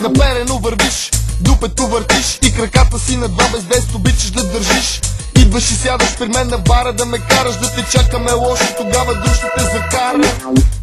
Наперено вървиш, дупето въртиш и краката си на 2 без 10 обичаш да държиш. Идваш и сядаш при мен на бара да ме караш, да те чакаме лошо, тогава душ ще те закара.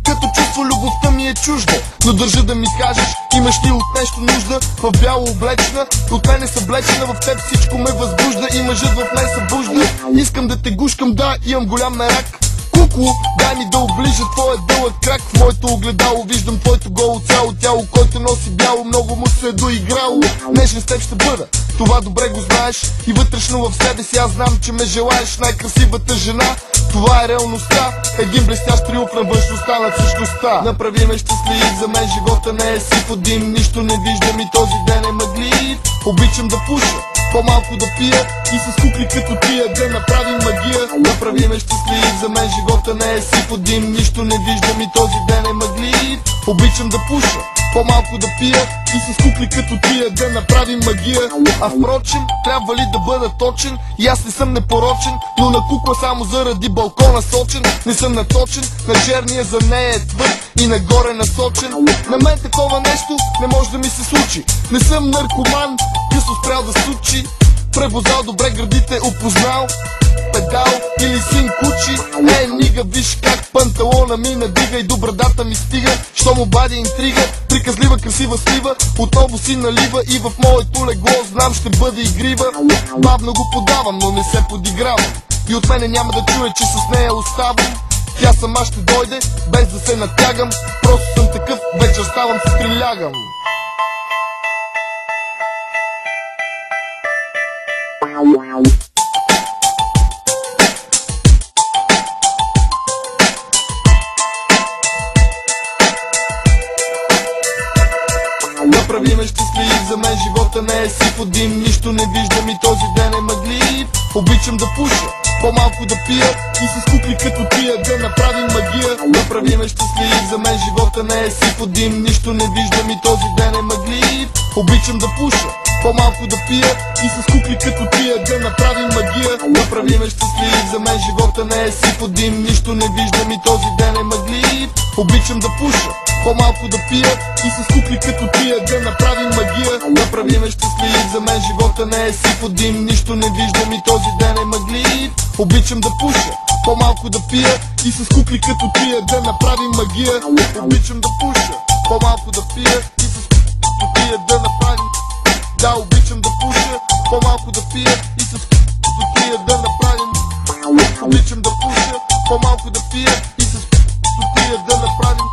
Като чувство любовта ми е чужда, но държа да ми кажеш, имаш ли от нещо нужда? В бяло облечена, от мен е съблечена, в теб всичко ме възбужда и мъжът в мен събужда. Искам да те гушкам, да, имам голям мерак. Кукло, дай ми да оближа твоя дълъг крак. В моето огледало виждам твоето голо цяло тяло, който носи бяло, много му се е доиграло. Нежен с теб ще бъда, това добре го знаеш. И вътрешно в себе си аз знам, че ме желаеш. Най-красивата жена, това е реалността. Един блестящ триумф на външността над същността. Направи ме щастлив, за мен живота не е сив от дим. Нищо не виждам и този ден е мъглив. Обичам да пуша, по-малко да пия и с кукли като тия да направим магия. Направи ме щастлив, за мен живота не е сив от дим. Нищо не виждам и този ден е мъглив. Обичам да пуша, по-малко да пия и с кукли като тия да направим магия. А впрочем, трябва ли да бъда точен? И аз не съм непорочен, но на кукла само заради балкона сочен. Не съм наточен, на черния за нея е твърд и нагоре насочен. На мен такова нещо не може да ми се случи. Не съм наркоман, късно спрял да сучи. Превозал добре градите, опознал педал или син кучи. Нига, виж как панталона ми надига и до брадата ми стига. Що му бади интрига, приказлива, красива слива, отново си налива и в моето легло знам ще бъде игрива. Бавно го подавам, но не се подигравам и от мене няма да чуе, че с нея оставам. Тя сама ще дойде, без да се натягам. Просто съм такъв, вечер ставам, се прилягам. Направи ме щастлив, за мен живота не е сив от дим. Нищо не виждам и този ден е мъглив. Обичам да пуша, по-малко да пия и с кукли като тия да направим магия. Направи ме щастлив, за мен живота не е сив от дим. Нищо не виждам и този ден е мъглив. Обичам да пуша, по-малко да пия и с кукли като тия да направим магия. Направи ме щастлив, за мен живота не е сив от дим. Нищо не виждам и този ден е мъглив. Обичам да пуша, по-малко да пия и с кукли като тия да направим магия. Направи ме щастлив, за мен живота не е сив от дим. Нищо не виждам и този ден е мъглив. Обичам да пуша, по-малко да пия и с кукли като тия да направим магия. Обичам да пуша, по-малко да пия и с кукли като тия да направим. Да, обичам да пуша, по-малко да пия и с кукли като тия да направим. Обичам да пуша, по-малко да пия и с кукли като тия да направим.